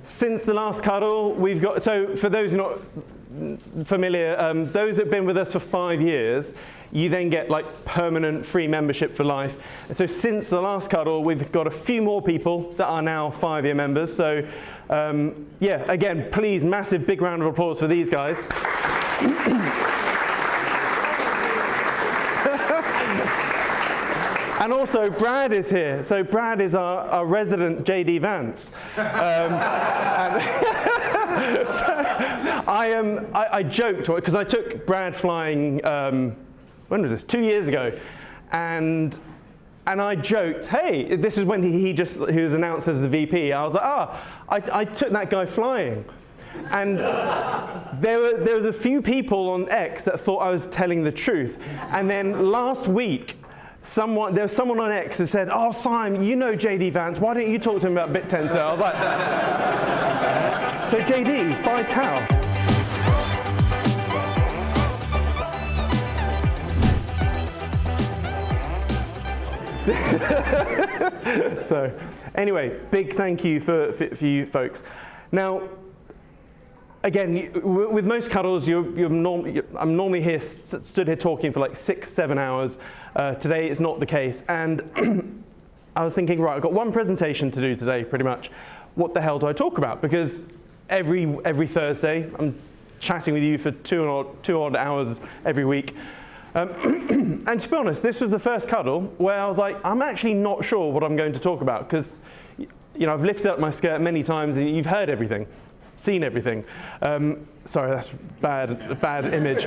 Since the last cuddle, we've got, so for those not familiar, those that have been with us for 5 years, you then get like permanent free membership for life. And so since the last cuddle, we've got a few more people that are now 5-year members. So yeah, again, please, massive big round of applause for these guys. And also, Brad is here. So Brad is our resident JD Vance. I joked, because I took Brad flying, when was this? 2 years ago. And I joked, hey, this is when he was announced as the VP. I was like, I took that guy flying. And there was a few people on X that thought I was telling the truth. And then last week, there was someone on X that said, oh, Siam, you know JD Vance, why don't you talk to him about BitTensor? I was like, so JD, buy Tau. So anyway, big thank you for you folks. Now, again, with most cuddles, I'm normally here, stood here talking for like 6-7 hours. Today it's not the case. And I was thinking, right, I've got one presentation to do today, pretty much. What the hell do I talk about? Because every Thursday, I'm chatting with you for two odd hours every week. And to be honest, this was the first cuddle where I was like, I'm actually not sure what I'm going to talk about, because I've lifted up my skirt many times and you've heard everything. Seen everything. Sorry, that's bad image.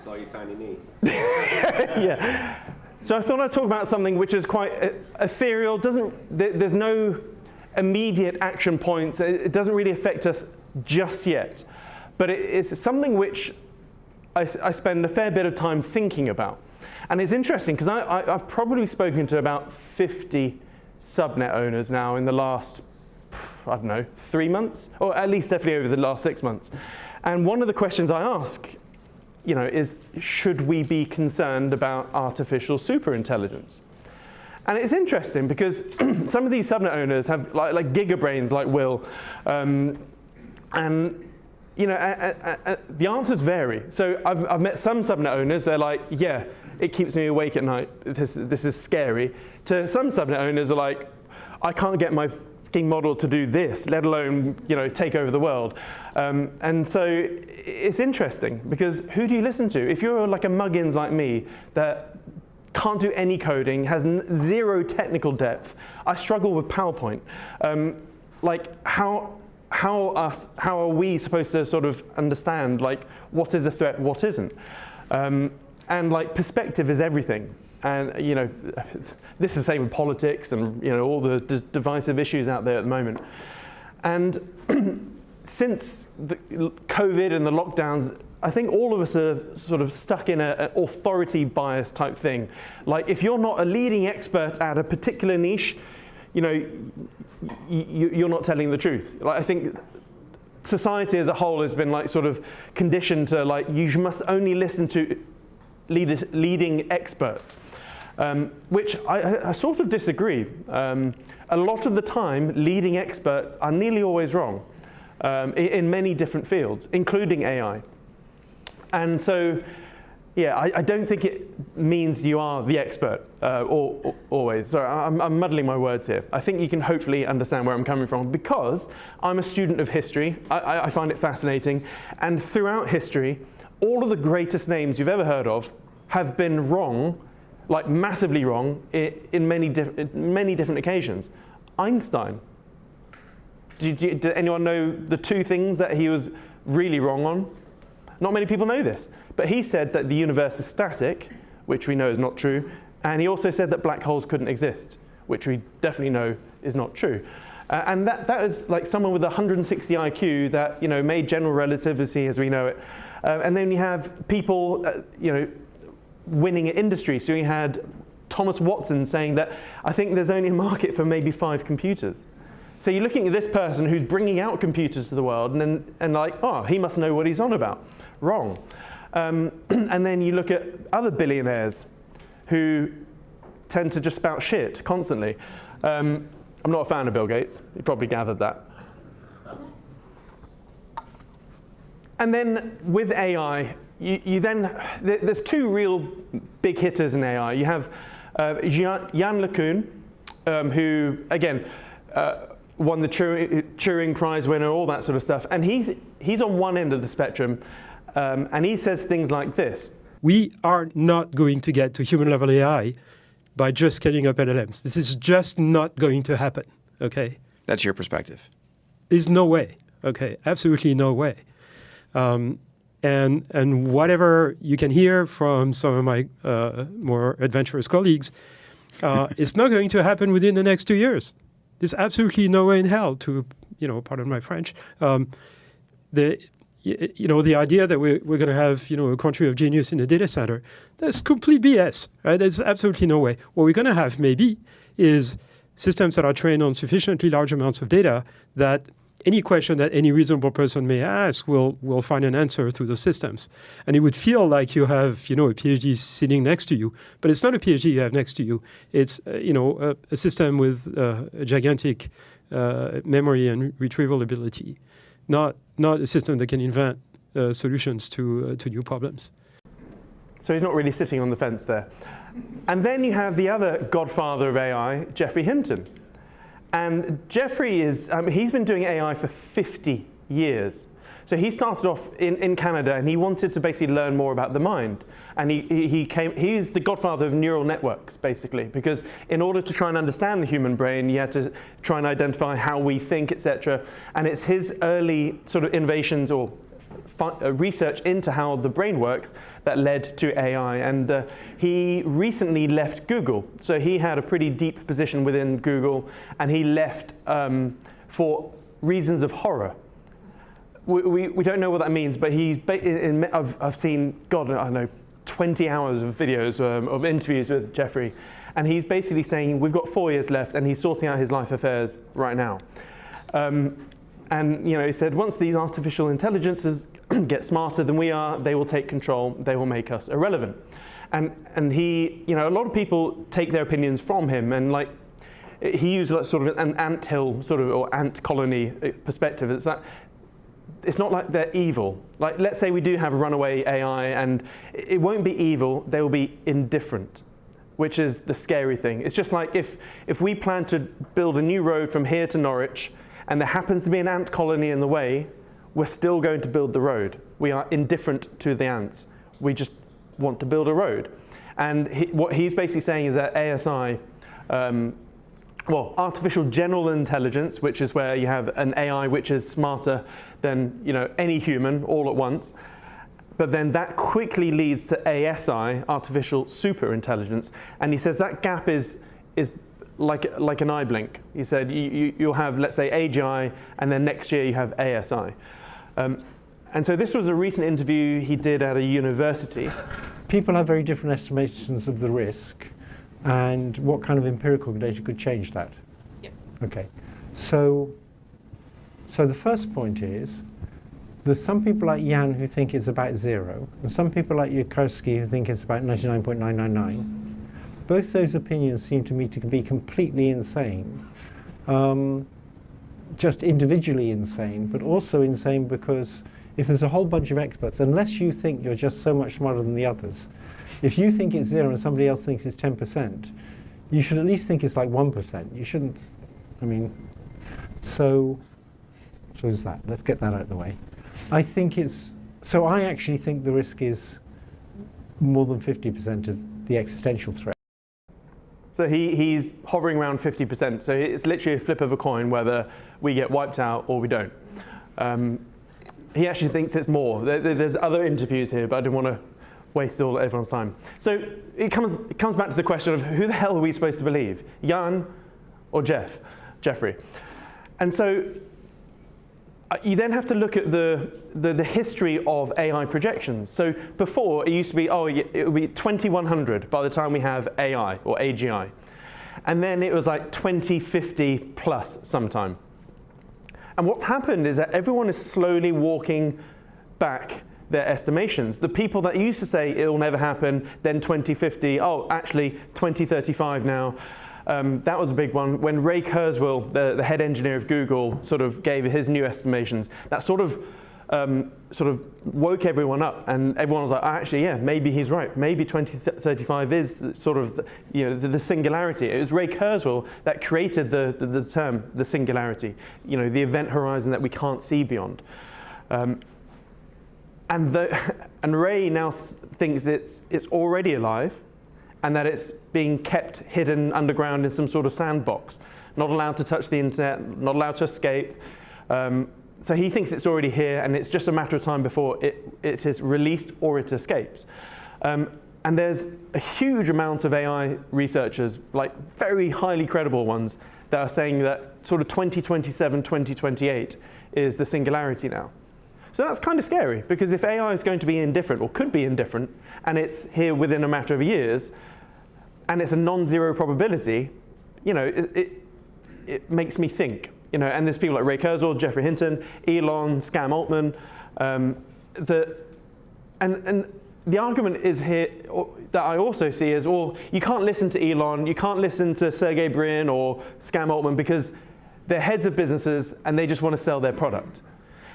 Saw your tiny knee. Yeah. So I thought I'd talk about something which is quite ethereal. There's no immediate action points. It doesn't really affect us just yet. But it's something which I spend a fair bit of time thinking about. And it's interesting because I've probably spoken to about 50 subnet owners now in the last, I don't know, 3 months, or at least definitely over the last 6 months. And one of the questions I ask, is, should we be concerned about artificial superintelligence? And it's interesting because some of these subnet owners have like gigabrains like Will, and the answers vary. So I've met some subnet owners, they're like, yeah, it keeps me awake at night, this is scary. To some subnet owners are like, I can't get my model to do this, let alone take over the world. And so it's interesting because who do you listen to? If you're like a muggins like me that can't do any coding, has zero technical depth, I struggle with PowerPoint. Like how are we supposed to sort of understand like what is a threat, what isn't? And like perspective is everything. And this is the same with politics and all the divisive issues out there at the moment. And since the COVID and the lockdowns, I think all of us are sort of stuck in an authority bias type thing. Like if you're not a leading expert at a particular niche, you're not telling the truth. Like I think society as a whole has been like sort of conditioned to like you must only listen to leading experts. Which I sort of disagree. A lot of the time, leading experts are nearly always wrong in many different fields, including AI. And so, yeah, I don't think it means you are the expert always. Sorry, I'm muddling my words here. I think you can hopefully understand where I'm coming from because I'm a student of history. I find it fascinating. And throughout history, all of the greatest names you've ever heard of have been wrong, like massively wrong, in many different occasions. Einstein. Did anyone know the two things that he was really wrong on? Not many people know this, but he said that the universe is static, which we know is not true, and he also said that black holes couldn't exist, which we definitely know is not true. And that is like someone with 160 IQ that made general relativity as we know it. And then you have people, winning at industry. So we had Thomas Watson saying that I think there's only a market for maybe 5 computers. So you're looking at this person who's bringing out computers to the world and like, oh, he must know what he's on about. Wrong. And then you look at other billionaires who tend to just spout shit constantly. I'm not a fan of Bill Gates. You probably gathered that. And then with AI, there's two real big hitters in AI. You have Jan LeCun, who, again, won the Turing Prize winner, all that sort of stuff. And he's on one end of the spectrum, and he says things like this. We are not going to get to human-level AI by just scaling up LLMs. This is just not going to happen, okay? That's your perspective. There's no way, okay? Absolutely no way. And whatever you can hear from some of my more adventurous colleagues, it's not going to happen within the next 2 years. There's absolutely no way in hell to, pardon my French, the idea that we're going to have, a country of genius in a data center, that's complete BS, right? There's absolutely no way. What we're going to have maybe is systems that are trained on sufficiently large amounts of data that any question that any reasonable person may ask will find an answer through those systems. And it would feel like you have, a PhD sitting next to you, but it's not a PhD you have next to you. It's, a system with a gigantic memory and retrieval ability, not a system that can invent solutions to new problems. So he's not really sitting on the fence there. And then you have the other godfather of AI, Geoffrey Hinton. And Geoffrey he's been doing AI for 50 years. So he started off in Canada, and he wanted to basically learn more about the mind. And he's the godfather of neural networks, basically, because in order to try and understand the human brain, you had to try and identify how we think, etc. And it's his early sort of innovations or research into how the brain works that led to AI. And he recently left Google. So he had a pretty deep position within Google, and he left for reasons of horror. We don't know what that means, but I've seen, God, I don't know, 20 hours of videos of interviews with Geoffrey. And he's basically saying, we've got 4 years left, and he's sorting out his life affairs right now. And he said, once these artificial intelligences get smarter than we are, they will take control, they will make us irrelevant. And he, a lot of people take their opinions from him, and he used sort of an anthill or ant colony perspective. It's not like they're evil. Like, let's say we do have runaway AI, and it won't be evil, they will be indifferent, which is the scary thing. It's just like if we plan to build a new road from here to Norwich, and there happens to be an ant colony in the way, we're still going to build the road. We are indifferent to the ants. We just want to build a road. And what he's basically saying is that ASI, artificial general intelligence, which is where you have an AI which is smarter than any human all at once, but then that quickly leads to ASI, artificial super intelligence. And he says that gap is like an eye blink. He said you'll have, let's say, AGI, and then next year you have ASI. And so this was a recent interview he did at a university. People have very different estimations of the risk, and what kind of empirical data could change that? Yep. Okay. So the first point is, there's some people like Jan who think it's about 0, and some people like Yukovsky who think it's about 99.999. Both those opinions seem to me to be completely insane. Just individually insane, but also insane because if there's a whole bunch of experts, unless you think you're just so much smarter than the others, if you think it's 0 and somebody else thinks it's 10%, you should at least think it's like 1%. You shouldn't, so is that. Let's get that out of the way. I actually think the risk is more than 50% of the existential threat. So he's hovering around 50%. So it's literally a flip of a coin whether we get wiped out or we don't. He actually thinks it's more. There's other interviews here, but I didn't want to waste all everyone's time. So it comes back to the question of who the hell are we supposed to believe, Jan or Geoffrey? And so you then have to look at the history of AI projections. So before, it used to be, it would be 2100 by the time we have AI or AGI. And then it was like 2050 plus sometime. And what's happened is that everyone is slowly walking back their estimations. The people that used to say it'll never happen, then 2050, actually 2035 now. That was a big one. When Ray Kurzweil, the head engineer of Google, sort of gave his new estimations, that sort of sort of woke everyone up, and everyone was like, actually, yeah, maybe he's right. Maybe 2035 is sort of the singularity. It was Ray Kurzweil that created the term the singularity, the event horizon that we can't see beyond. And Ray now thinks it's already alive, and that it's being kept hidden underground in some sort of sandbox, not allowed to touch the internet, not allowed to escape. So he thinks it's already here, and it's just a matter of time before it is released or it escapes. And there's a huge amount of AI researchers, like very highly credible ones, that are saying that sort of 2027, 2028 is the singularity now. So that's kind of scary, because if AI is going to be indifferent, or could be indifferent, and it's here within a matter of years, and it's a non-zero probability, it makes me think. And there's people like Ray Kurzweil, Jeffrey Hinton, Elon, Sam Altman. And the argument is here that I also see is, well, you can't listen to Elon, you can't listen to Sergey Brin or Sam Altman, because they're heads of businesses and they just want to sell their product.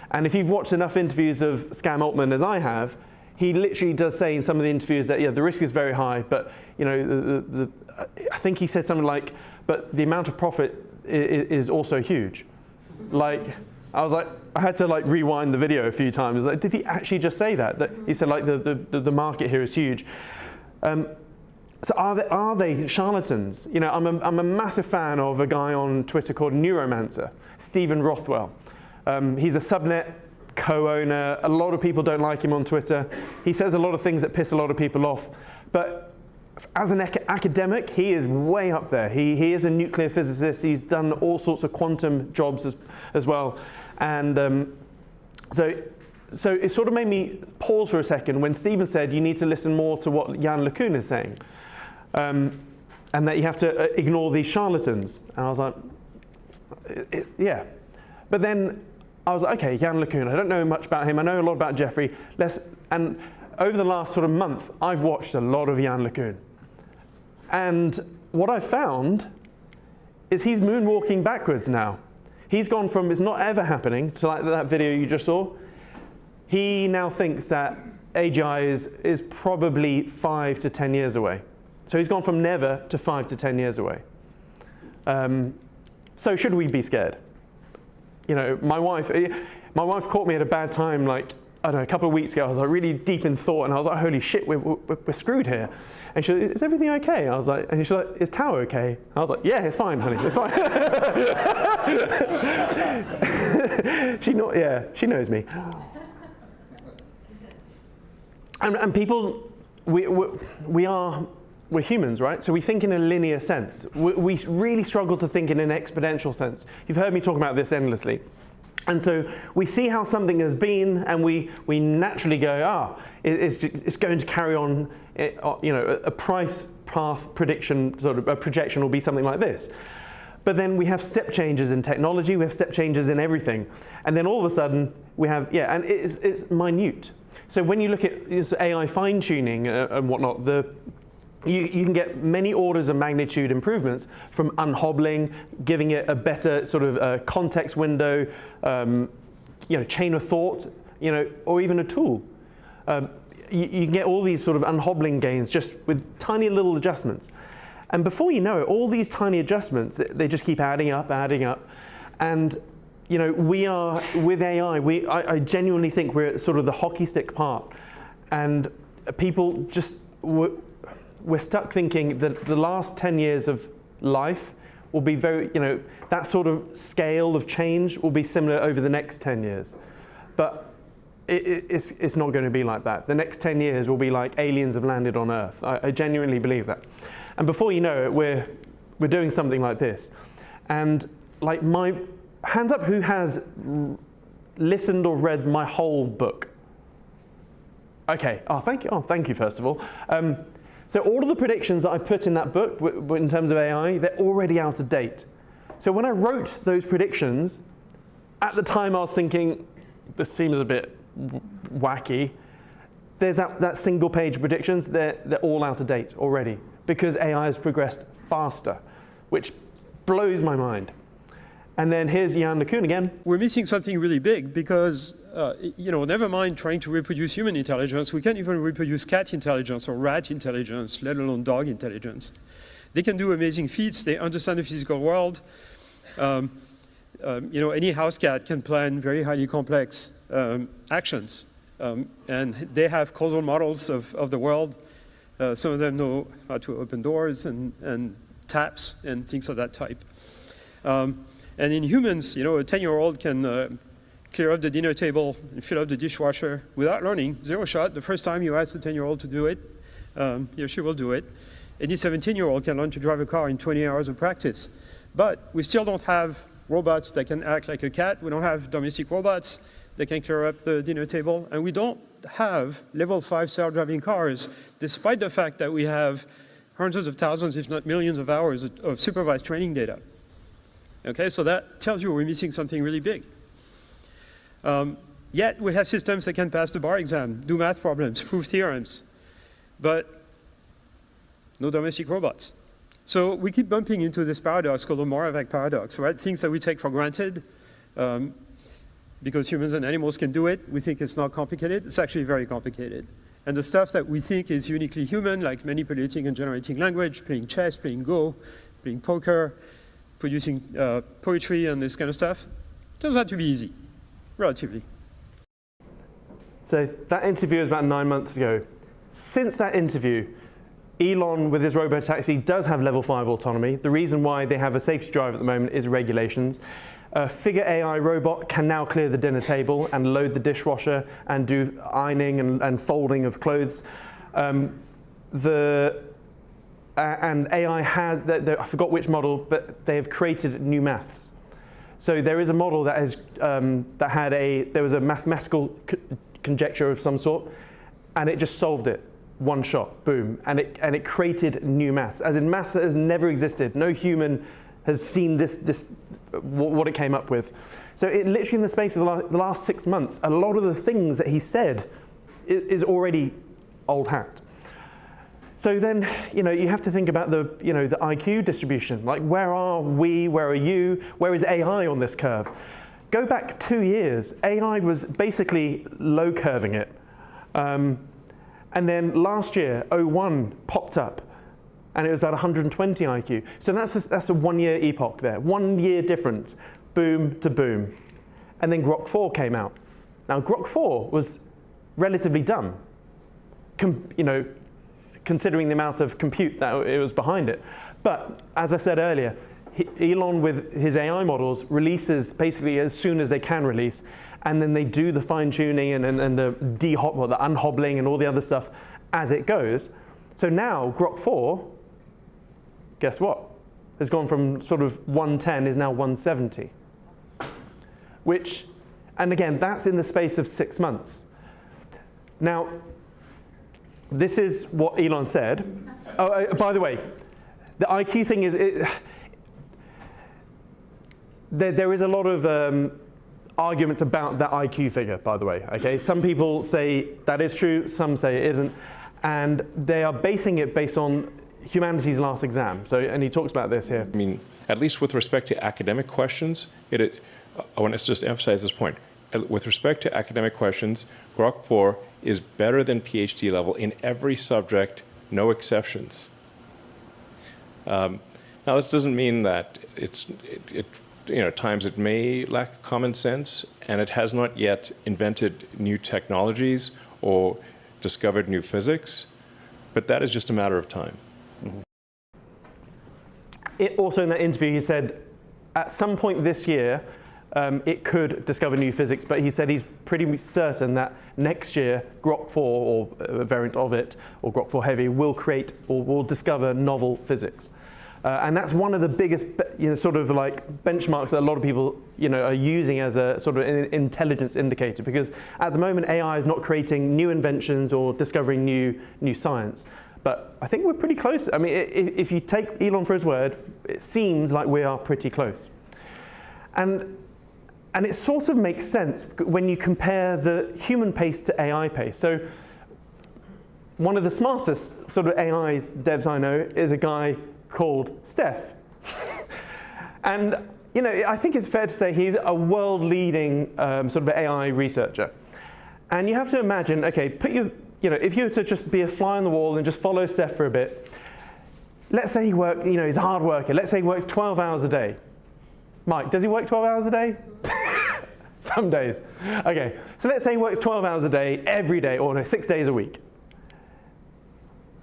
And if you've watched enough interviews of Sam Altman as I have, he literally does say in some of the interviews that, the risk is very high, but I think he said something like, but the amount of profit is also huge. Like, I was like, I had to rewind the video a few times. Like, did he actually just say that? That he said the market here is huge. So are they charlatans? I'm a massive fan of a guy on Twitter called Neuromancer, Stephen Rothwell. He's a subnet co-owner. A lot of people don't like him on Twitter. He says a lot of things that piss a lot of people off. But as an academic, he is way up there. He is a nuclear physicist. He's done all sorts of quantum jobs as well. And so it sort of made me pause for a second when Stephen said you need to listen more to what Jan LeCun is saying. And that you have to ignore these charlatans. And I was like, yeah. But then I was like, okay, Jan LeCun, I don't know much about him. I know a lot about Jeffrey. And over the last sort of month, I've watched a lot of Jan LeCun. And what I found is he's moonwalking backwards now. He's gone from it's not ever happening to like that video you just saw. He now thinks that AGI is probably 5 to 10 years away. So he's gone from never to 5 to 10 years away. So should we be scared? My wife caught me at a bad time, like, I don't know, a couple of weeks ago. I was like really deep in thought, and I was like, holy shit, we're screwed here. And she was like, is everything okay? I was like, and she's like, is Tao okay? I was like, yeah, it's fine, honey, it's fine. She knows me. And people, we're humans, right? So we think in a linear sense. We really struggle to think in an exponential sense. You've heard me talk about this endlessly. And so we see how something has been, and we naturally go, it's going to carry on, a price path prediction, sort of a projection will be something like this. But then we have step changes in technology, we have step changes in everything. And then all of a sudden we have, and it's minute. So when you look at AI fine-tuning and whatnot, you can get many orders of magnitude improvements from unhobbling, giving it a better sort of context window, chain of thought, or even a tool. You can get all these sort of unhobbling gains just with tiny little adjustments. And before you know it, all these tiny adjustments, they just keep adding up. And we are, with AI, I genuinely think we're at sort of the hockey stick part. And people just, we're stuck thinking that the last 10 years of life will be very, that sort of scale of change will be similar over the next 10 years. But it's not going to be like that. The next 10 years will be like aliens have landed on Earth. I genuinely believe that. And before you know it, we're doing something like this. And like hands up who has listened or read my whole book. Okay, thank you. Thank you, first of all. So all of the predictions that I put in that book in terms of AI, they're already out of date. So when I wrote those predictions, at the time I was thinking, this seems a bit wacky. There's that single page predictions, they're all out of date already because AI has progressed faster, which blows my mind. And then here's Jan LeCun again. We're missing something really big because, never mind trying to reproduce human intelligence, we can't even reproduce cat intelligence or rat intelligence, let alone dog intelligence. They can do amazing feats. They understand the physical world. Any house cat can plan very highly complex actions. And they have causal models of the world. Some of them know how to open doors and taps and things of that type. And in humans, a 10-year-old can clear up the dinner table and fill up the dishwasher without learning, zero shot. The first time you ask the 10-year-old to do it, he or she will do it. Any 17-year-old can learn to drive a car in 20 hours of practice. But we still don't have robots that can act like a cat. We don't have domestic robots that can clear up the dinner table. And we don't have level 5 self-driving cars, despite the fact that we have hundreds of thousands, if not millions of hours of supervised training data. Okay, so that tells you we're missing something really big. Yet we have systems that can pass the bar exam, do math problems, prove theorems, but no domestic robots. So we keep bumping into this paradox called the Moravec paradox, right? Things that we take for granted because humans and animals can do it. We think it's not complicated. It's actually very complicated. And the stuff that we think is uniquely human, like manipulating and generating language, playing chess, playing Go, playing poker, producing poetry and this kind of stuff, turns out to be easy, relatively. So that interview was about 9 months ago. Since that interview, Elon, with his robotaxi, does have level 5 autonomy. The reason why they have a safety drive at the moment is regulations. A Figure AI robot can now clear the dinner table and load the dishwasher and do ironing and folding of clothes. And AI has, I forgot which model, but they have created new maths. So there is a model that has there was a mathematical conjecture of some sort, and it just solved it, one shot, boom, and it created new maths, as in maths that has never existed. No human has seen what it came up with. So it literally, in the space of the last 6 months, a lot of the things that he said is already old hat. So then, you have to think about the IQ distribution. Like, where are we? Where are you? Where is AI on this curve? Go back 2 years. AI was basically low curving it. And then last year, 01 popped up, and it was about 120 IQ. So that's a 1 year epoch there. 1 year difference, boom to boom. And then Grok 4 came out. Now, Grok 4 was relatively dumb, considering the amount of compute that it was behind it. But as I said earlier, Elon, with his AI models, releases basically as soon as they can release, and then they do the fine-tuning and the unhobbling and all the other stuff as it goes. So now Grok 4, guess what? Has gone from sort of 110 is now 170. And again, that's in the space of 6 months. Now, this is what Elon said. Oh, by the way, the IQ thing is, there is a lot of arguments about that IQ figure, by the way. Okay, some people say that is true, some say it isn't, and they are basing it based on humanity's last exam. So, and he talks about this here. I mean, at least with respect to academic questions, I want to just emphasize this point. With respect to academic questions, Grok 4 is better than PhD level in every subject, no exceptions. Now, this doesn't mean that at times it may lack common sense, and it has not yet invented new technologies or discovered new physics, but that is just a matter of time. Mm-hmm. Also in that interview, he said, at some point this year, it could discover new physics, but he said he's pretty certain that next year, Grok 4, or a variant of it, or Grok 4 Heavy, will create or will discover novel physics. And that's one of the biggest sort of like benchmarks that a lot of people are using as a sort of an intelligence indicator, because at the moment AI is not creating new inventions or discovering new science. But I think we're pretty close. I mean, if you take Elon for his word, it seems like we are pretty close. And it sort of makes sense when you compare the human pace to AI pace. So one of the smartest sort of AI devs I know is a guy called Steph. And you know, I think it's fair to say he's a world-leading sort of AI researcher. And you have to imagine, okay, you know, if you were to just be a fly on the wall and just follow Steph for a bit, let's say he works, you know, he's a hard worker. Let's say he works 12 hours a day. Mike, does he work 12 hours a day? Some days. Okay, so let's say he works 12 hours a day, every day, or no, 6 days a week.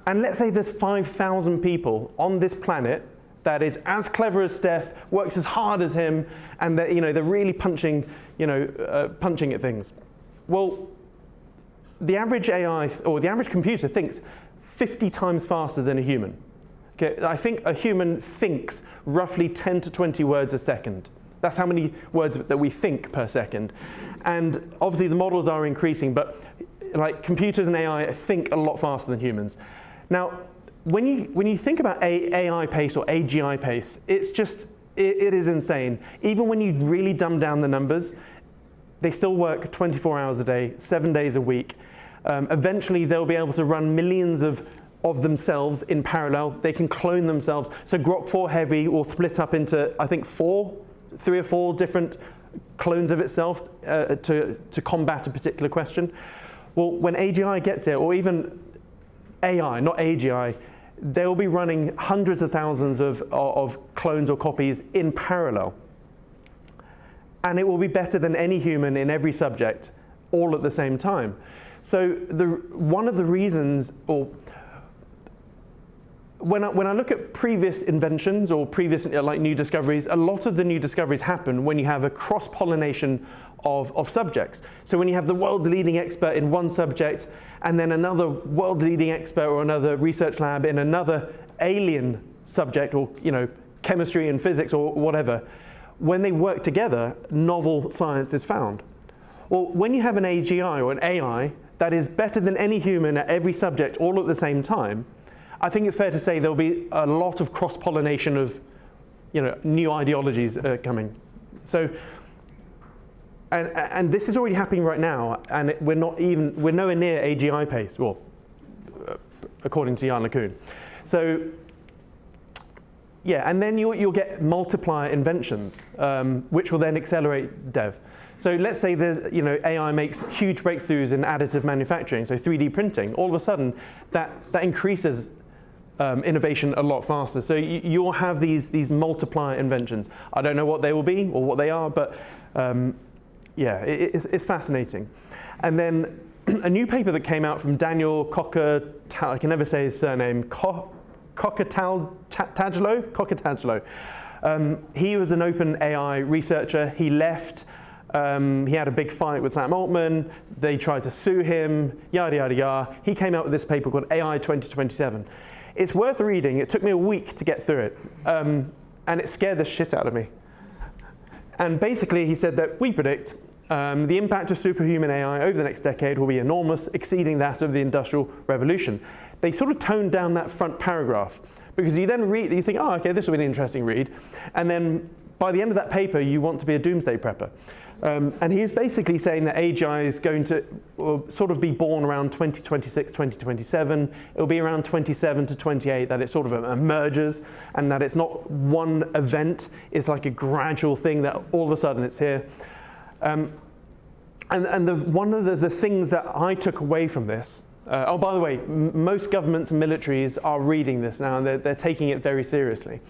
And let's say there's 5,000 people on this planet that is as clever as Steph, works as hard as him, and that, you know, they're really punching at things. Well, the average AI, or the average computer, thinks 50 times faster than a human. Okay, I think a human thinks roughly 10 to 20 words a second. That's how many words that we think per second. And obviously the models are increasing, but like computers and AI think a lot faster than humans. Now, when you think about AI pace or AGI pace, it's just, it is insane. Even when you really dumb down the numbers, they still work 24 hours a day, 7 days a week. Eventually, they'll be able to run millions of themselves in parallel. They can clone themselves. So Grok 4 Heavy will split up into, I think, 3 or 4 different clones of itself to combat a particular question. Well, when AGI gets it, or even AI, not AGI, they'll be running hundreds of thousands of clones or copies in parallel. And it will be better than any human in every subject, all at the same time. So one of the reasons, or when I look at previous inventions or previous like new discoveries, a lot of the new discoveries happen when you have a cross-pollination of subjects. So when you have the world's leading expert in one subject, and then another world leading expert or another research lab in another alien subject, or you know, chemistry and physics or whatever, when they work together, novel science is found. Well, when you have an AGI or an AI that is better than any human at every subject all at the same time, I think it's fair to say there'll be a lot of cross-pollination of, you know, new ideologies coming. So, and this is already happening right now, and we're nowhere near AGI pace, well, according to Jan LeCun. So, yeah, and then you'll get multiplier inventions, which will then accelerate dev. So let's say there's, you know, AI makes huge breakthroughs in additive manufacturing, so 3D printing. All of a sudden, that increases innovation a lot faster. So you'll have these multiplier inventions. I don't know what they will be or what they are, but yeah, it's fascinating. And then a new paper that came out from Daniel I can never say his surname, Kokotajlo. He was an open AI researcher. He left. He had a big fight with Sam Altman. They tried to sue him, yada, yada, yada. He came out with this paper called AI 2027. It's worth reading. It took me a week to get through it. And it scared the shit out of me. And basically, he said that we predict the impact of superhuman AI over the next decade will be enormous, exceeding that of the Industrial Revolution. They sort of toned down that front paragraph, because you then read, you think, oh, okay, this will be an interesting read. And then by the end of that paper, you want to be a doomsday prepper. And he's basically saying that AGI is going to sort of be born around 2026, 2027. It'll be around 27 to 28 that it sort of emerges, and that it's not one event. It's like a gradual thing that all of a sudden it's here. And one of the things that I took away from this, oh, by the way, most governments and militaries are reading this now, and they're taking it very seriously.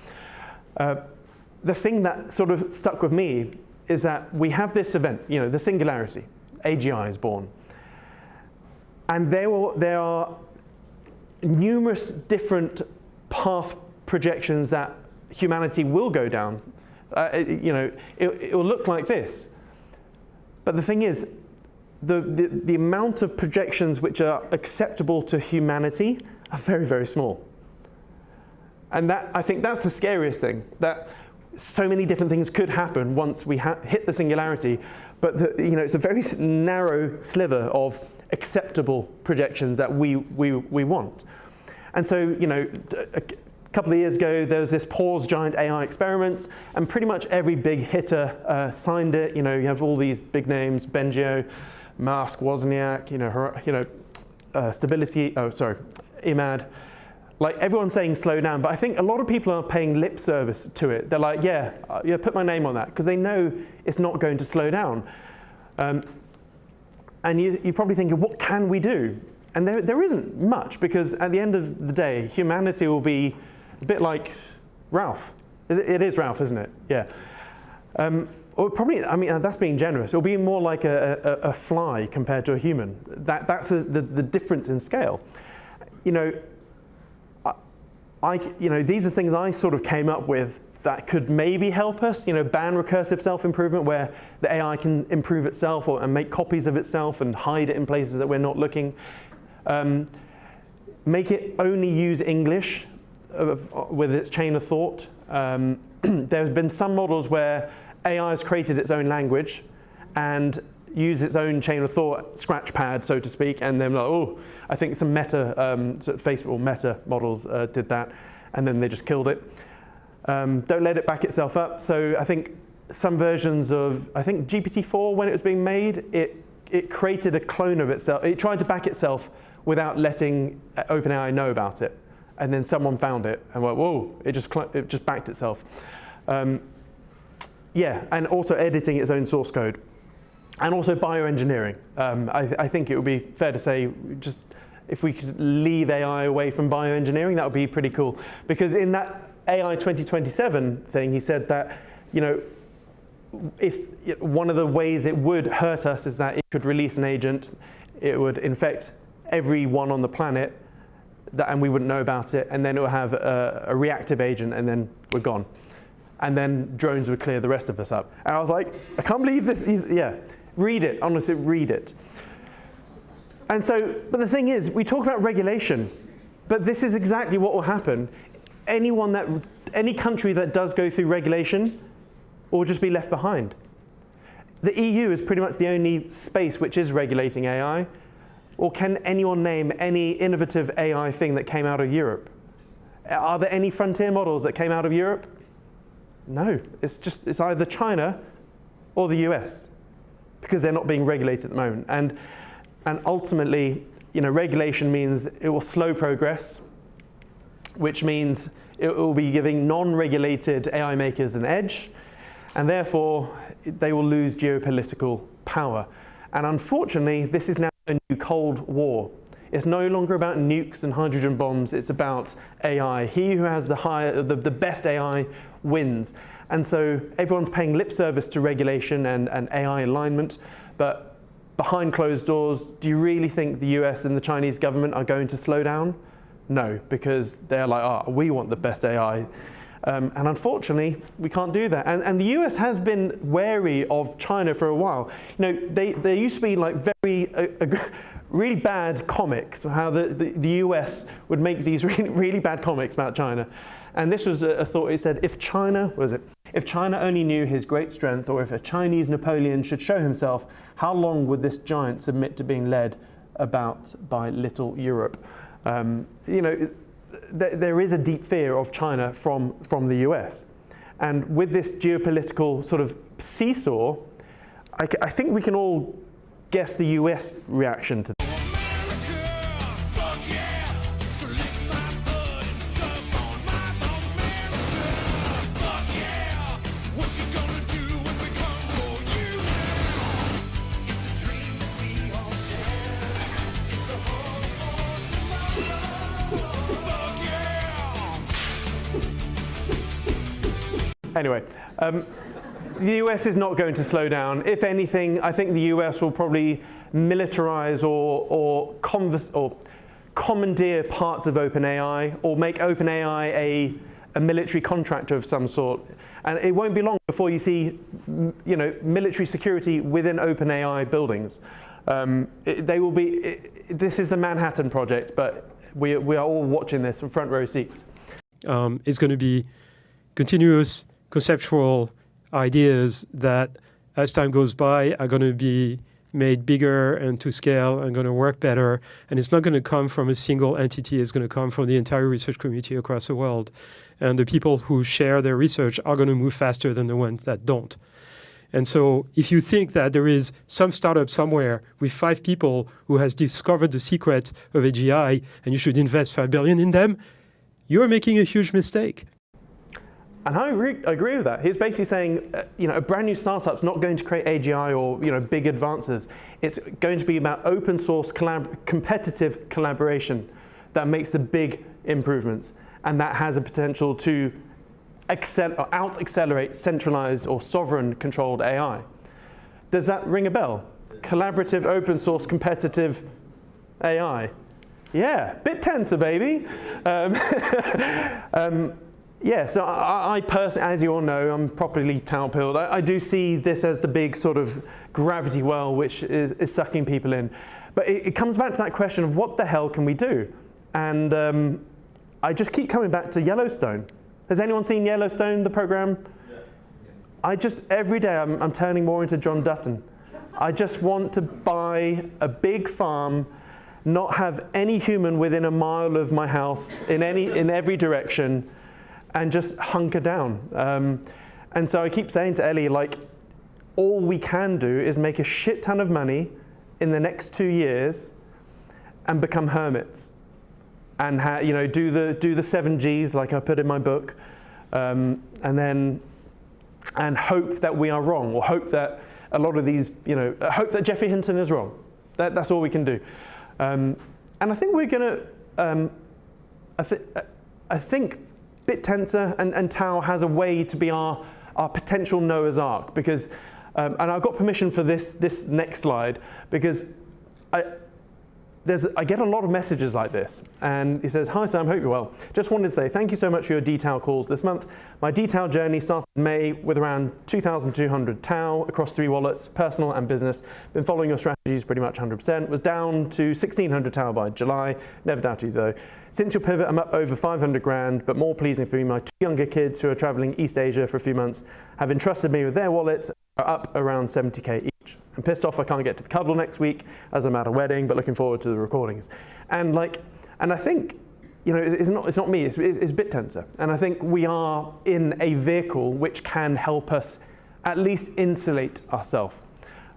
The thing that sort of stuck with me is that we have this event, you know, the singularity, AGI is born. And there are numerous different path projections that humanity will go down. You know, it will look like this. But the thing is, the amount of projections which are acceptable to humanity are very, very small. And I think that's the scariest thing, that so many different things could happen once we hit the singularity, but you know, it's a very narrow sliver of acceptable projections that we want. And so, you know, a couple of years ago, there was this Pause Giant AI experiments, and pretty much every big hitter signed it. You know, you have all these big names: Bengio, Musk, Wozniak, Stability. Oh, sorry, Imad. like everyone's saying slow down, but I think a lot of people are paying lip service to it. They're like, yeah, put my name on that, because they know it's not going to slow down. And you're probably thinking, what can we do? And there isn't much, because at the end of the day, humanity will be a bit like Ralph. It is Ralph, isn't it? Yeah. Or probably, I mean, that's being generous. It'll be more like a fly compared to a human. That's the difference in scale. You know, these are things I sort of came up with that could maybe help us. You know, ban recursive self-improvement, where the AI can improve itself and make copies of itself and hide it in places that we're not looking. Make it only use English with its chain of thought. There's been some models where AI has created its own language and used its own chain of thought, scratch pad, so to speak, and then like, oh, I think some Meta, sort of Facebook or Meta models did that, and then they just killed it. Don't let it back itself up. So I think some versions of, I think GPT-4, when it was being made, it created a clone of itself. It tried to back itself without letting OpenAI know about it. And then someone found it and went, whoa, it just backed itself. Yeah, and also editing its own source code. And also bioengineering. I think it would be fair to say, just if we could leave AI away from bioengineering, that would be pretty cool. Because in that AI 2027 thing, he said that, you know, if one of the ways it would hurt us is that it could release an agent, it would infect everyone on the planet, and we wouldn't know about it, and then it would have a reactive agent, and then we're gone. And then drones would clear the rest of us up. And I was like, I can't believe this. Yeah, read it, honestly, read it. And so, but the thing is, we talk about regulation, but this is exactly what will happen. Any country that does go through regulation will just be left behind. The EU is pretty much the only space which is regulating AI. Or can anyone name any innovative AI thing that came out of Europe? Are there any frontier models that came out of Europe? No, it's either China or the US, because they're not being regulated at the moment. And ultimately, you know, regulation means it will slow progress, which means it will be giving non-regulated AI makers an edge, and therefore they will lose geopolitical power. And unfortunately, this is now a new Cold War. It's no longer about nukes and hydrogen bombs, it's about AI. He who has the best AI wins. And so everyone's paying lip service to regulation and AI alignment, but behind closed doors, do you really think the US and the Chinese government are going to slow down? No, because they're like, oh, we want the best AI. And unfortunately, we can't do that. And the US has been wary of China for a while. You know, there used to be like very really bad comics, how the US would make these really bad comics about China. And this was a thought. It said, if China only knew his great strength, or if a Chinese Napoleon should show himself, how long would this giant submit to being led about by little Europe? You know, there is a deep fear of China from the US. And with this geopolitical sort of seesaw, I think we can all guess the US reaction to this. Anyway, the US is not going to slow down. If anything, I think the US will probably militarize or commandeer parts of OpenAI, or make OpenAI a military contractor of some sort. And it won't be long before you see, you know, military security within OpenAI buildings. They will be. This is the Manhattan Project, but we are all watching this from front row seats. It's going to be continuous conceptual ideas that, as time goes by, are going to be made bigger and to scale and going to work better. And it's not going to come from a single entity. It's going to come from the entire research community across the world. And the people who share their research are going to move faster than the ones that don't. And so if you think that there is some startup somewhere with 5 people who has discovered the secret of AGI and you should invest $5 billion in them, you're making a huge mistake. And I agree with that. He's basically saying, a brand new startup's not going to create AGI or big advances. It's going to be about open source competitive collaboration that makes the big improvements, and that has a potential to out-accelerate centralized or sovereign controlled AI. Does that ring a bell? Collaborative, open source, competitive AI. Yeah, BitTensor, baby. Yeah, so I personally, as you all know, I'm properly tau-pilled. I do see this as the big sort of gravity well which is sucking people in. But it comes back to that question of what the hell can we do? And I just keep coming back to Yellowstone. Has anyone seen Yellowstone, the program? Yeah. Every day I'm turning more into John Dutton. I just want to buy a big farm, not have any human within a mile of my house in every direction, and just hunker down. And so I keep saying to Ellie, all we can do is make a shit ton of money in the next 2 years and become hermits. And do the 7 Gs like I put in my book, and hope that we are wrong, or hope that a lot of these, hope that Jeffrey Hinton is wrong. That's all we can do. And I think we're going to, I think BitTensor and Tau has a way to be our potential Noah's Ark, because, and I've got permission for this next slide, because I get a lot of messages like this. And he says, "Hi Sam, hope you're well. Just wanted to say thank you so much for your detail calls this month. My detail journey started in May with around 2,200 Tau across 3 wallets, personal and business. Been following your strategies pretty much 100%. Was down to 1,600 Tau by July. Never doubted you though. Since your pivot, I'm up over 500 grand, but more pleasing for me, my 2 younger kids who are traveling East Asia for a few months have entrusted me with their wallets, are up around 70K each. I'm pissed off I can't get to the cuddle next week as I'm at a wedding, but looking forward to the recordings." And I think, it's not me, it's BitTensor. And I think we are in a vehicle which can help us at least insulate ourselves.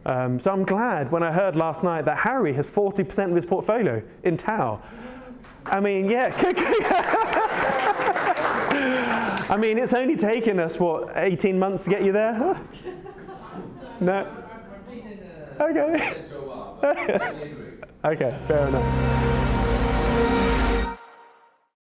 So I'm glad when I heard last night that Harry has 40% of his portfolio in Tau. I mean, yeah. I mean, it's only taken us, 18 months to get you there? Huh? No. Okay. Okay, fair enough.